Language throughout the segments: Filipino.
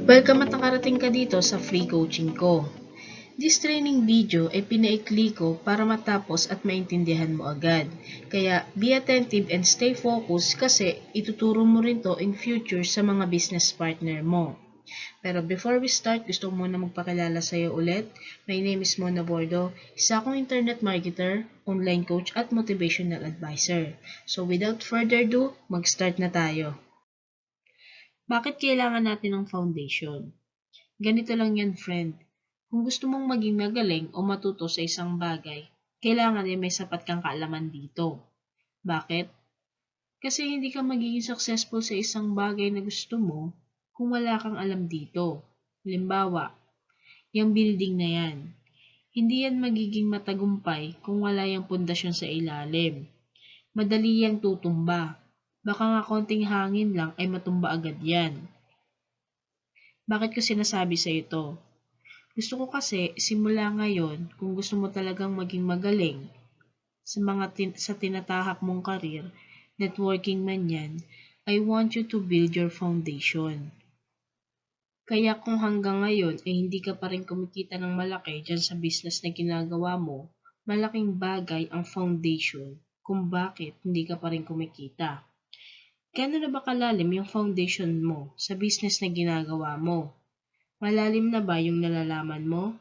Welcome at nakarating ka dito sa free coaching ko. This training video ay pinaikli ko para matapos at maintindihan mo agad. Kaya be attentive and stay focused kasi ituturo mo rin to in future sa mga business partner mo. Pero before we start, gusto ko muna magpakilala sa iyo ulit. My name is Mona Bordo, isa akong internet marketer, online coach at motivational advisor. So without further ado, mag-start na tayo. Bakit kailangan natin ng foundation? Ganito lang yan, friend. Kung gusto mong maging magaling o matuto sa isang bagay, kailangan ay may sapat kang kaalaman dito. Bakit? Kasi hindi ka magiging successful sa isang bagay na gusto mo kung wala kang alam dito. Halimbawa, yung building na yan. Hindi yan magiging matagumpay kung wala yung pundasyon sa ilalim. Madali yang tutumba. Baka nga konting hangin lang ay matumba agad yan. Bakit ko sinasabi sa ito? Gusto ko kasi simula ngayon kung gusto mo talagang maging magaling sa tinatahak mong karir, networking man yan, I want you to build your foundation. Kaya kung hanggang ngayon ay hindi ka pa rin kumikita ng malaki dyan sa business na ginagawa mo, malaking bagay ang foundation kung bakit hindi ka pa rin kumikita. Gano'n na ba kalalim yung foundation mo sa business na ginagawa mo? Malalim na ba yung nalalaman mo?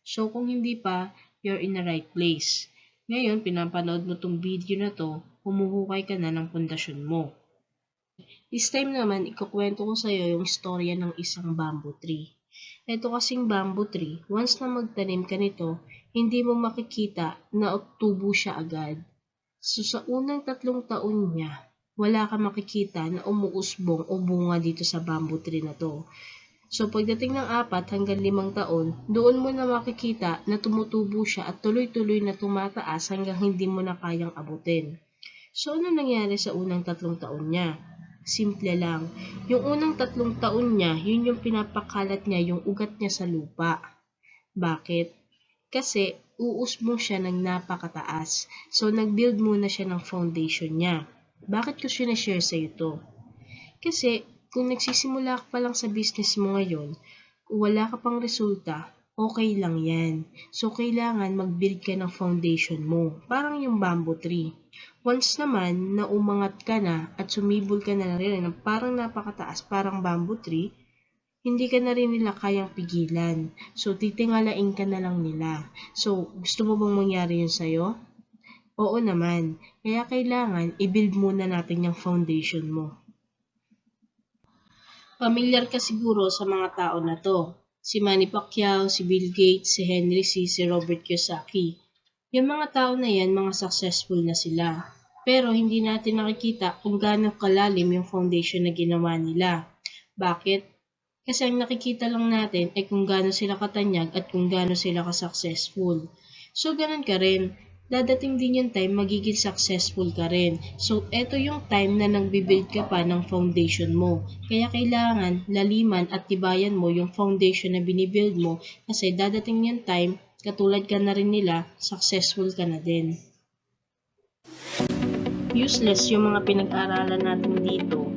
So kung hindi pa, you're in the right place. Ngayon, pinapanood mo tong video na to, humuhukay ka na ng pundasyon mo. This time naman, ikukwento ko sa iyo yung istorya ng isang bamboo tree. Ito kasing bamboo tree, once na magtanim ka nito, hindi mo makikita na tubo siya agad. So sa unang 3 taon niya, wala ka makikita na umuusbong o bunga dito sa bamboo tree na to. So pagdating ng 4 hanggang 5 taon, doon mo na makikita na tumutubo siya at tuloy-tuloy na tumataas hanggang hindi mo na kayang abutin. So ano nangyari sa unang 3 taon niya? Simple lang. Yung unang 3 taon niya, yun yung pinapakalat niya yung ugat niya sa lupa. Bakit? Kasi uusbong siya ng napakataas. So nag-build muna siya ng foundation niya. Bakit ko sinashare sa ito? Kasi kung nagsisimula ka pa lang sa business mo ngayon, kung wala ka pang resulta, okay lang yan. So, kailangan mag-build ka ng foundation mo. Parang yung bamboo tree. Once naman na umangat ka na at sumibol ka na rin ng parang napakataas, parang bamboo tree, hindi ka na rin nila kayang pigilan. So, titingalain ka na lang nila. So, gusto mo bang mangyari yun sa'yo? Oo naman. Kaya kailangan i-build muna natin yung foundation mo. Pamilyar ka siguro sa mga tao na to. Si Manny Pacquiao, si Bill Gates, si Henry C., si Robert Kiyosaki. Yung mga tao na yan, mga successful na sila. Pero hindi natin nakikita kung gaano kalalim yung foundation na ginawa nila. Bakit? Kasi ang nakikita lang natin ay kung gaano sila katanyag at kung gaano sila ka-successful. So, ganun ka rin. Dadating din yung time magiging successful ka rin. So, eto yung time na nagbibuild ka pa ng foundation mo. Kaya kailangan laliman at tibayan mo yung foundation na binibuild mo kasi dadating yung time, katulad ka na rin nila, successful ka na din. Useless yung mga pinag-aralan natin dito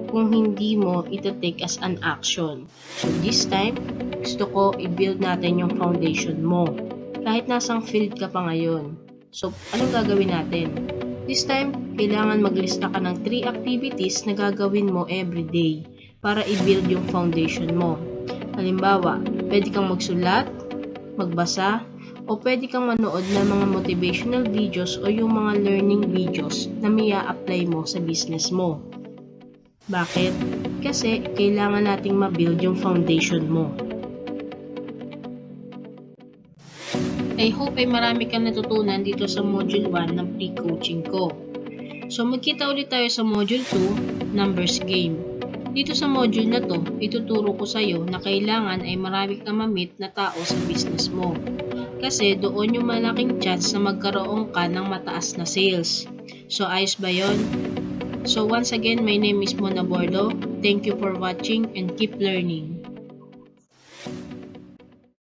kung hindi mo ito take as an action. So, this time, gusto ko i-build natin yung foundation mo. Kahit nasang field ka pa ngayon. So, anong gagawin natin? This time, kailangan maglista ka ng 3 activities na gagawin mo everyday para i-build yung foundation mo. Halimbawa, pwede kang magsulat, magbasa, o pwede kang manood ng mga motivational videos o yung mga learning videos na may apply mo sa business mo. Bakit? Kasi kailangan nating ma-build yung foundation mo. I hope ay marami kang natutunan dito sa Module 1 ng pre-coaching ko. So magkita ulit tayo sa Module 2, Numbers Game. Dito sa module na to, ituturo ko sa iyo na kailangan ay marami kang ma-meet na tao sa business mo. Kasi doon yung malaking chance na magkaroon ka ng mataas na sales. So ayos ba yon? So once again, my name is Mona Bordo. Thank you for watching and keep learning.